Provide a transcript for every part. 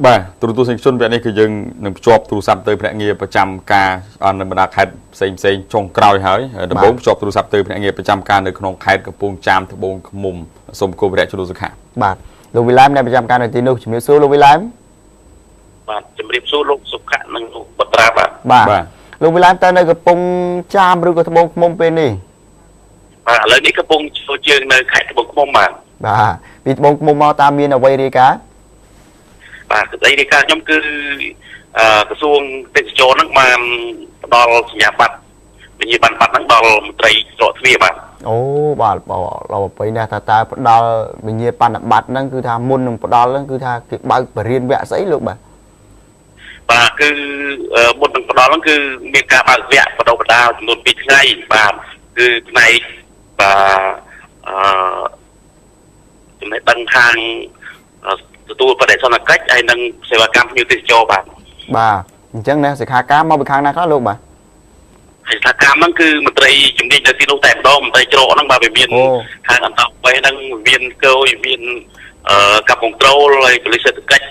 បាទទូរទស្សនិកជនវគ្គនេះគឺយើងនឹងភ្ជាប់ទូរស័ព្ទទៅភ្នាក់ងារប្រចាំការនៅបណ្ដាខេត្តផ្សេងចុងក្រោយហើយដំបូងភ្ជាប់ទូរស័ព្ទទៅភ្នាក់ងារប្រចាំការនៅក្នុងខេត្តកំពង់ចាមត្បូងឃ្មុំសូមគោរពវគ្គជំនួសសុខាបាទលោកវិឡាមអ្នកប្រចាំការនៅទីនោះជំរាបសួរលោកវិឡាមបាទជំរាបសួរលោកសុខៈនិងលោកបត្រាបាទលោកវិឡាមតើនៅកំពង់ចាមឬក៏ត្បូងឃ្មុំពេលនេះបាទឥឡូវនេះកំពុងចូលជើងនៅខេត្តត្បូងឃ្មុំបាទពីត្បូងឃ្មុំមកតាមមានអ្វីរាយការណ៍បាទក្តីរាយការណ៍ខ្ញុំគឺក្រសួងទេសចរហ្នឹងបានផ្ដល់សញ្ញាបត្រវិញ្ញាបនបត្រហ្នឹងដល់មន្ត្រីច្រកទ្វារបាទអូបាទเราไปណាថាតើផ្ដល់វិញ្ញាបនបត្រហ្នឹងគឺថាមុននឹងផ្ដល់ហ្នឹងគឺថាគេបើកបរិញ្ញាបត្រស្អីលោកបាទគឺមុននឹងផ្ដល់ហ្នឹងគឺមានការបើកវគ្គបណ្ដុះបណ្ដាលចំនួន2ថ្ងៃបាទគឺផ្នែកចំណេះដឹងខាងទទួលបដិសណ្ឋកិច្ចហើយនិងសេវាកម្មភ្ញៀវទេសចរបាទអញ្ចឹងណាសិក្ខាកាមមកពីខាងណាខ្លះលោកបាទសិក្ខាកាមហ្នឹងគឺមន្ត្រីជំនាញនៅទីនោះតែម្ដងមន្ត្រីច្រកហ្នឹងបាទវាមានខាងអន្តរប្រវេសន៍ហ្នឹងមានគោមានកាប់កុងត្រូលហើយប៉ូលីសសេដ្ឋកិច្ច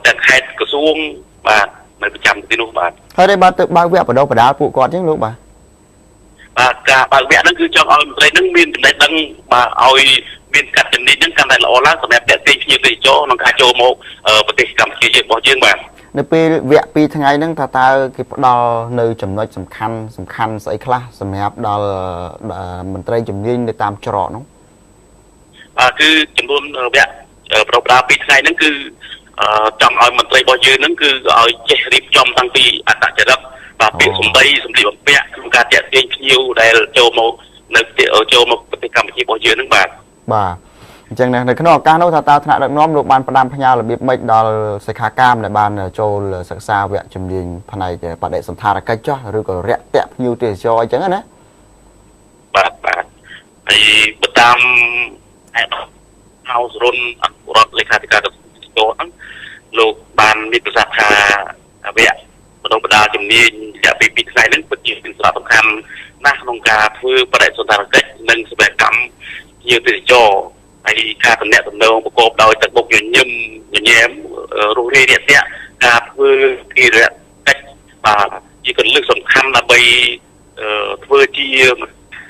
ទាំងខេត្តក្រសួងបាទនៅប្រចាំទីនោះបាទហើយតែបាទទៅបើកវគ្គបណ្ដុះបណ្ដាលពួកគាត់អញ្ចឹងលោកបាទការបើកវគ្គហ្នឹងគឺចង់ឲ្យមន្ត្រីហ្នឹងមានចំណេះដឹងបាទឲ្យមានកាត់ចំណេញហ្នឹងកាន់តែល្អឡើងសម្រាប់តេតិភ្ញៀវទេសចរក្នុងការចូលមកប្រទេសកម្ពុជារបស់យើងបាទនៅពេលវគ្គ2ថ្ងៃហ្នឹងតើគេផ្ដល់នៅចំណុចសំខាន់ស្អីខ្លះសម្រាប់ដល់មន្ត្រីជំនាញនៅតាមច្រកហ្នឹងគឺចំនួនវគ្គប្រពៃ2ថ្ងៃហ្នឹងគឺចង់ឲ្យមន្ត្រីរបស់យើងហ្នឹងគឺឲ្យចេះរៀបចំតាំងពីអត្តចរិតបាទពាក្យសម្ដីសម្លៀកបំពាក់ក្នុងការតាក់ទាញភ្ញៀវដែលចូលមកនៅប្រទេសកម្ពុជារបស់យើងហ្នឹងបាទអញ្ចឹងនៅក្នុងឱកាសនោះថាតើថ្នាក់ដឹកនាំលោកបានផ្ដាំផ្ញើរបៀបម៉េចដល់សិក្ខាកាមដែលបានចូលសិក្សាវគ្គជំនាញផ្នែកបដិសណ្ឋារកិច្ចចុះឬក៏រាក់ទាក់ភ្ញៀវទេសចរអញ្ចឹងណាបាទហើយបើតាមហៅរុនអនុរដ្ឋលេខាធិការក្រសួងទេសចរហ្នឹងលោកបានមានប្រសាសន៍ថាវគ្គបណ្ដុះបណ្ដាលជំនាញរយៈពេល2ថ្ងៃហ្នឹងពិតជាមានសារៈសំខាន់ណាស់ក្នុងការធ្វើបដិសណ្ឋារកិច្ចនិងសេវាកម្មភ្ញៀវទេសចរហើយការតំណាក់តំណងប្រកបដោយទឹកមុខញញឹមញញែមរស់រាយរាក់ទាក់ការធ្វើកិច្ចកិច្ចបាទជាកលឹះសំខាន់ដើម្បីធ្វើជា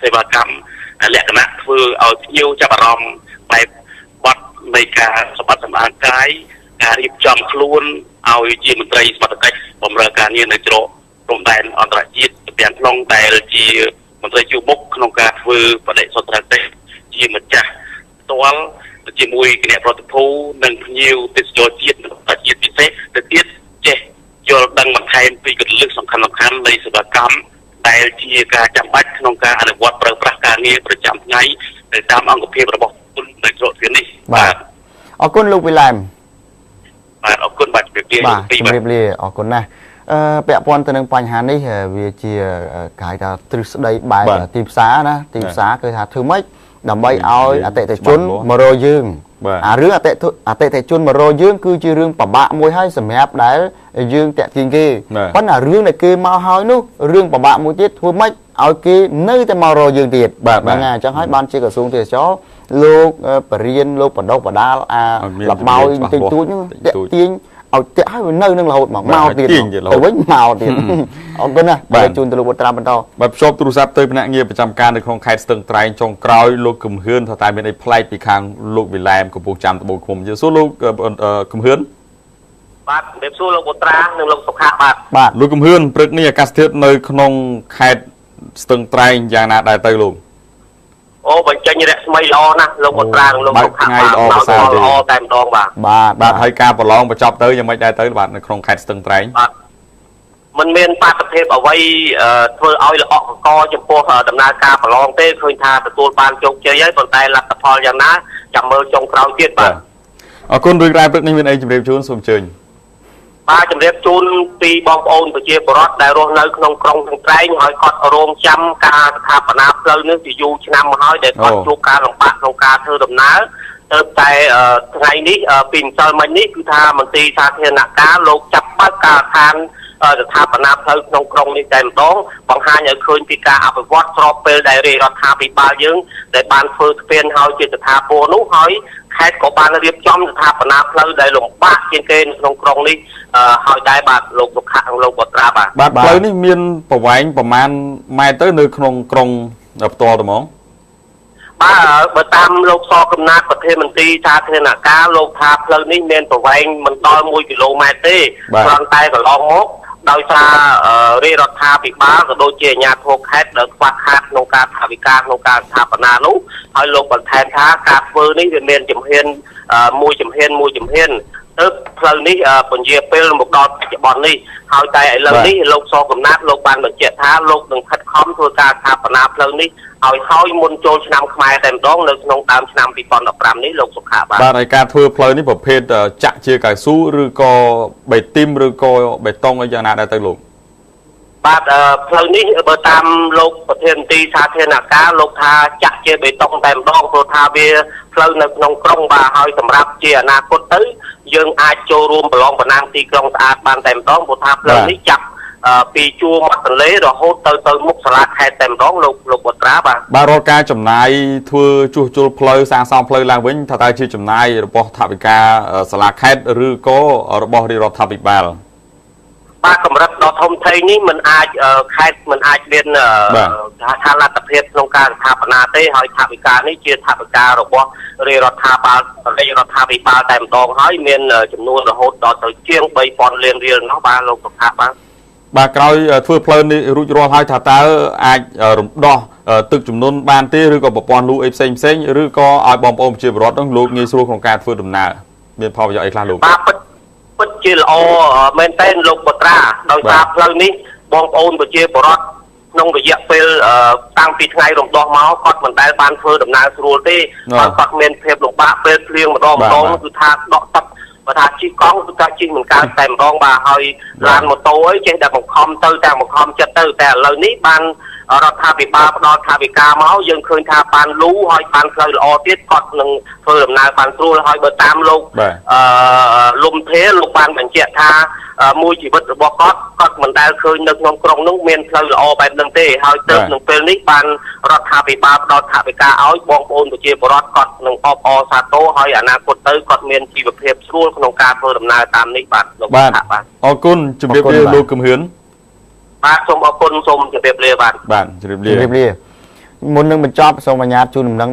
សេវាកម្មលក្ខណៈធ្វើឲ្យភ្ញៀវចាប់អារម្មណ៍បែបបត់នៃការសម្បត្តិសម្អាតកាយការរៀបចំខ្លួនឲ្យជាមន្ត្រីសមត្ថកិច្ចបម្រើការងារនៅច្រកព្រំដែនអន្តរជាតិទាំងក្នុងដែលជាមន្ត្រីជួបមុខក្នុងការធ្វើបដិសណ្ឋារកិច្ចជាម្ចាស់ផ្ទាល់ជាមួយគណៈប្រតិភូនិងភ្ញៀវទេសចរជាតិនិងអន្តរជាតិពិសេសទៅទៀតចេះយល់ដឹងបន្ថែមពីគន្លឹះសំខាន់នៃសេវាកម្មដែលជាការចាំបាច់ក្នុងការអនុវត្តប្រើប្រាស់ការងារប្រចាំថ្ងៃទៅតាមអង្គភាពរបស់គុណនៅច្រកទ្វារនេះបាទអរគុណលោកវិឡាមបាទអរគុណបាទជំរាបលាអរគុណណាស់ពាក់ព័ន្ធទៅនឹងបញ្ហានេះវាជាគេហៅថាទ្រឹស្ដីបែបទីផ្សារណាទីផ្សារគឺថាធ្វើម៉េចដើម្បីឲ្យអតិថិជនមករកយើងរឿងអតិថិជនមករកយើងគឺជារឿងពិបាកមួយហើយសម្រាប់ដែលយើងតាក់ទាញគេប៉ុន្តែរឿងដែលគេមកហើយនោះរឿងពិបាកមួយទៀតធ្វើម៉េចឲ្យគេនៅតែមករកយើងទៀតហ្នឹងហើយអញ្ចឹងហើយបានជាក្រសួងទេសចរលោកបរិញ្ញាលោកបណ្ដុះបណ្ដាលលបោយតិចតួចហ្នឹងតាក់ទាញឲ្យតាក់ឲ្យនៅនឹងរហូតមកទៀតទៅវិញមកទៀតអរគុណណាស់បាទជូនទៅលោកបុត្រាបន្តបាទភ្ជាប់ទូរស័ព្ទទៅភ្នាក់ងារប្រចាំការនៅក្នុងខេត្តស្ទឹងត្រែងចុងក្រោយលោកគំហឿនថាតែមានអីប្លែកពីខាងលោកវិឡាមកំពង់ចាមត្បូងឃ្មុំយើងសួរលោកគំហឿនបាទជំរាបសួរលោកបុត្រានិងលោកសុខាបាទលោកគំហឿនព្រឹកនេះអាកាសធាតុនៅក្នុងខេត្តស្ទឹងត្រែងយ៉ាងណាដែរទៅលោកអូបញ្ចេញរស្មីល្អណាស់លោកបុត្រានិងលោកសុខាល្អតែម្ដងបាទហើយការប្រឡងបញ្ចប់ទៅយ៉ាងម៉េចដែរទៅបាទនៅក្នុងខេត្តស្ទឹងត្រែងបាទมันមានបាតុភិបអ្វីធ្វើឲ្យល្អកកចំពោះដំណើរការប្រឡងទេឃើញថាទទួលបានជោគជ័យហើយប៉ុន្តែលទ្ធផលយ៉ាងណាចាំមើលចុងក្រោយទៀតបាទអរគុណរឿងរ៉ាវព្រឹកនេះមានអីជម្រាបជូនសូមអញ្ជើញបាទជម្រាបជូនពីបងប្អូនប្រជាពលរដ្ឋដែលរស់នៅក្នុងក្រុងស្ទឹងត្រែងឲ្យគាត់រងចាំការស្ថាបនាផ្លូវនេះជាយូរឆ្នាំមកហើយដែលគាត់ជួបការលំបាកក្នុងការធ្វើដំណើរទៅតែថ្ងៃនេះពីម្សិលមិញនេះគឺថាមន្ត្រីសាធារណការលោកចាប់បើកការដ្ឋាន ស្ថាបនាផ្លូវក្នុងក្រុងនេះតែម្ដងបង្ហាញឲ្យឃើញពីការអភិវឌ្ឍស្របពេលដែលរាជរដ្ឋាភិបាលយើងដែលបានធ្វើស្ពានហើយជាស្ថាពរនោះហើយខេត្តក៏បានរៀបចំស្ថាបនាផ្លូវដែលលំបាកជាងគេនៅក្នុងក្រុងនេះហើយដែរបាទលោកសុខៈនិងលោកបត្រាបាទផ្លូវនេះមានប្រវែងប្រមាណម៉ែត្រទៅនៅក្នុងក្រុងផ្ទាល់តែហ្មងបាទបើតាមលោកសកំណាតប្រធានមន្ត្រីសាធារណការលោកថាផ្លូវនេះមានប្រវែងមិនដល់1គីឡូម៉ែត្រទេគ្រាន់តែកន្លងមកដោយសាររាជរដ្ឋាភិបាលក៏ដូចជាអាជ្ញាធរខេត្តដែលខ្វះខាតក្នុងការថវិកាក្នុងការស្ថាបនានោះហើយលោកបន្ថែមថាការធ្វើនេះវាមានជំហានមួយជំហានទៅផ្លូវនេះពន្យាពេលមកដល់បច្ចុប្បន្ននេះហើយតែឥឡូវនេះលោកសកំណាតលោកបានបញ្ជាក់ថាលោកនឹងខិតខំធ្វើការស្ថាបនាផ្លូវនេះហើយមុនចូលឆ្នាំខ្មែរតែម្ដងនៅក្នុងដើមឆ្នាំ2015នេះលោកសុខាបាទហើយការធ្វើផ្លូវនេះប្រភេទចាក់ជាកៅស៊ូឬក៏បេទីមឬក៏បេតុងអីយ៉ាងណាដែរទៅលោកបាទផ្លូវនេះបើតាមលោកប្រធានមន្ត្រីសាធារណការលោកថាចាក់ជាបេតុងតែម្ដងព្រោះថាវាផ្លូវនៅក្នុងក្រុងបាទហើយសម្រាប់ជាអនាគតទៅយើងអាចចូលរួមប្រឡងបណ្ណាំទីក្រុងស្អាតបានតែម្ដងព្រោះថាផ្លូវនេះចាប់ពីជួរមាត់ទន្លេរហូតទៅមុខសាលាខេត្តតែម្ដងលោកបត្រាបាទរាល់ការចំណាយធ្វើជួសជុលផ្លូវសាងសង់ផ្លូវឡើងវិញថាតើជាចំណាយរបស់ថវិកាសាលាខេត្តឬក៏របស់រាជរដ្ឋាភិបាលបាទកម្រិតដ៏ធំធេងនេះมันអាចខេត្តมันអាចមានថាលទ្ធភាពក្នុងការស្ថាបនាទេហើយថវិកានេះជាថវិការបស់រាជរដ្ឋាភិបាលតែម្ដងហើយមានចំនួនរហូតដល់ទៅជាង3000លានរៀលនោះបាទលោកសុខាបាទក្រោយធ្វើផ្លូវនេះរួចរាល់ហើយថាតើអាចរំដោះទឹកចំនួនបានទេឬក៏ប្រព័ន្ធលូអីផ្សេងឬក៏ឲ្យបងប្អូនប្រជាពលរដ្ឋនោះលោកងាយស្រួលក្នុងការធ្វើដំណើរមានផលប្រយោជន៍អីខ្លះលោកបាទពិតជាល្អមែនទែនលោកបត្រាដោយសារផ្លូវនេះបងប្អូនប្រជាពលរដ្ឋក្នុងរយៈពេលតាំងពីថ្ងៃរំដោះមកគាត់មិនដែលបានធ្វើដំណើរស្រួលទេហើយគាត់មានភាពលំបាកពេលភ្លៀងម្ដងគឺថាដកទឹកបើថាជិះកង់គឺថាជិះមិនកើតតែម្ដងបាទហើយឡានម៉ូតូអីចេះតែបង្ខំទៅតែបង្ខំចិត្តទៅតែឥឡូវនេះបានរដ្ឋាភិបាលផ្ដល់ថវិកាមកយើងឃើញថាបានលូហើយបានផ្លូវល្អទៀតគាត់នឹងធ្វើដំណើរបានស្រួលហើយបើតាមលោកលំធេលោកបានបញ្ជាក់ថាមួយជីវិតរបស់គាត់មិនដែលឃើញនៅក្នុងក្រុងនោះមានផ្លូវល្អបែបហ្នឹងទេហើយទៅក្នុងពេលនេះបានរដ្ឋាភិបាលផ្ដល់ថវិកាឲ្យបងប្អូនប្រជាពលរដ្ឋគាត់នឹងអបអរសាទរហើយអនាគតទៅគាត់មានជីវភាពស្រួលក្នុងការធ្វើដំណើរតាមនេះបាទលោកបាទអរគុណជំរាបលាលោកគឹមហ៊ឿនបាទសូមអរគុណសូមជម្រាបលាបាទជម្រាបលាមុននឹងបញ្ចប់សូមអនុញ្ញាតជូនដំណឹង